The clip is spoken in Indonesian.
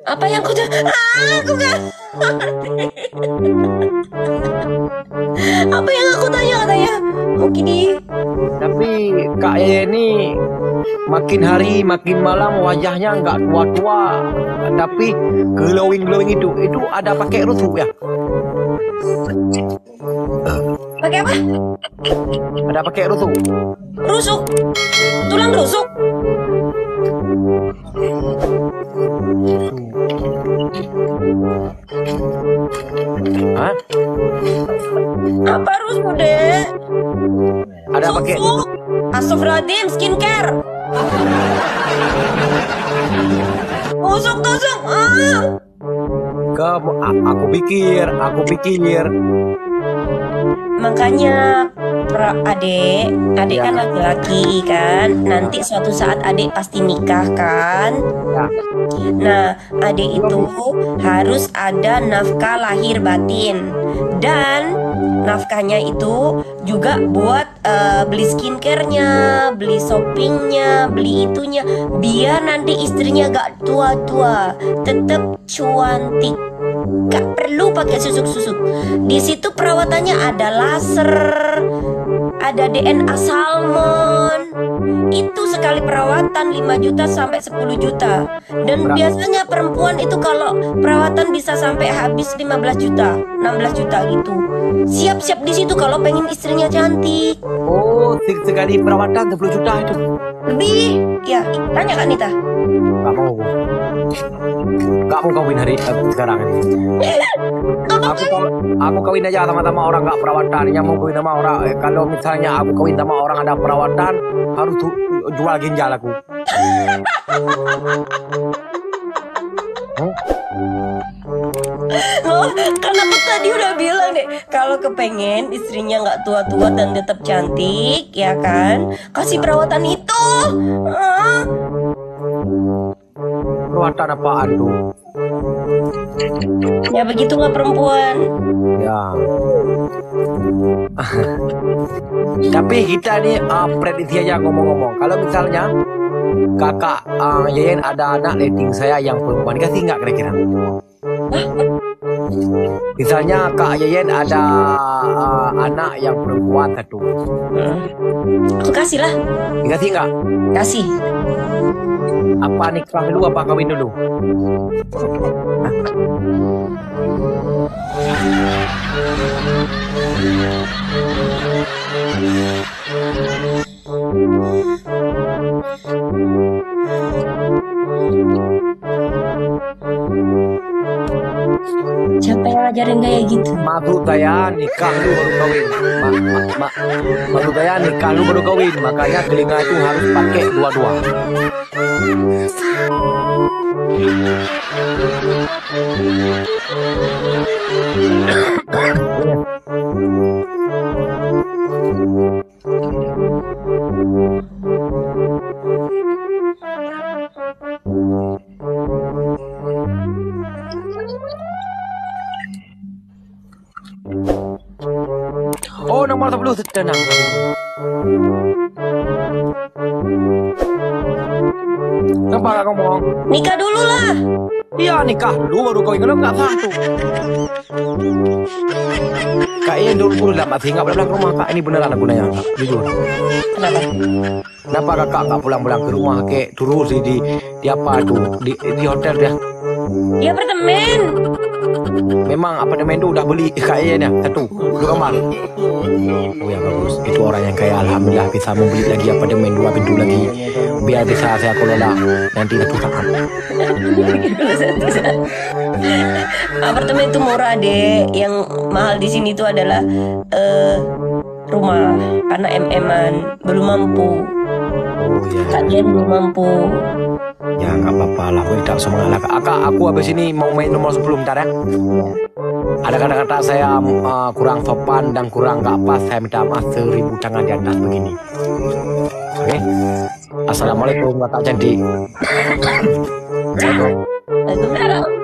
Apa yang aku aku nggak ngerti. Apa yang aku tanya katanya? Mungkin di Tapi Kak Yaya ini makin hari makin malam wajahnya nggak tua-tua, tapi glowing itu ada pakai rusuk ya? pakai apa? Ada pakai rusuk? Rusuk, tulang rusuk. Hah? Apa rusuk dek? Ada pakai? Susuk. Astagfirullahaladzim, skincare. Tusuk. Aku pikir. Makanya adik Ya. kan laki-laki kan. Nanti suatu saat adik pasti nikah kan. Ya. Nah, adik itu harus ada nafkah lahir batin. Dan nafkahnya itu juga buat beli skincare-nya, beli shoppingnya, beli itunya. Biar nanti istrinya gak tua-tua, tetap cuantik. Gak perlu pakai susuk-susuk. Di situ perawatannya ada laser, ada DNA salmon. Itu sekali perawatan 5 juta sampai 10 juta. Dan biasanya perempuan itu kalau perawatan bisa sampai habis 15 juta, 16 juta gitu. Siap-siap di situ kalau pengen istrinya cantik. Oh, sekali perawatan 10 juta itu. Lebih, ya. Tanya Kak Nita. Gak mau. Gak mau kawin hari sekarang ini. Aku kawin aja sama orang gak perawatan. Yang mau kawin sama orang, kalau misalnya aku kawin sama orang ada perawatan, harus jual ginjal aku. Loh, kan aku tadi udah bilang deh, kalau kepengen istrinya nggak tua-tua dan tetap cantik, ya kan? Kasih perawatan itu. Ah. Perawatan apaan tuh? Ya begitulah perempuan. Ya. Tapi kita nih prediksi aja ngomong-ngomong. Kalau misalnya kakak Yayan ada anak dating saya yang perempuan, dikasih nggak kira-kira? Misalnya Kak Yayan ada anak yang perempuan satu, Aku kasih lah, dikasih nggak? kasih. Apa nikah dulu apa kawin dulu? Siapa yang ngajarin kayak gitu? Maksud saya nikah dulu baru kawin. Maksud saya nikah dulu baru kawin. Makanya telinga itu harus pakai dua-dua. Oh, nomor 10 tenang. Kenapa gak ngomong? Nikah dulu lah. Iya nikah dulu baru kawin. Kalau nggak sah tuh. Kayaknya dulu lah masih nggak pulang ke rumah kak. Ini beneran aku nanya kak, jujur. Kenapa? Kenapa kakak nggak pulang-pulang ke rumah kayak terus di apa tuh di hotel ya? Di apartemen. Memang apartemen itu udah beli kayaknya satu dua kamar. Oh ya bagus. Itu orang yang kaya alhamdulillah bisa membeli lagi apartemen 2 pintu lagi. Biar bisa saya kelola nanti satu saat. Apartemen itu murah deh. Yang mahal di sini itu adalah rumah karena MM-an belum mampu. Oh ya. Kalian belum mampu. Ya nggak apa-apa lah, gue tidak semangat lah. Aku habis ini mau main nomor 10 bentar ya. Ada kata-kata saya kurang sopan dan kurang nggak pas, saya minta maaf 1000 tangan di atas begini. Oke. Assalamualaikum kakak cantik. Waalaikumsalam.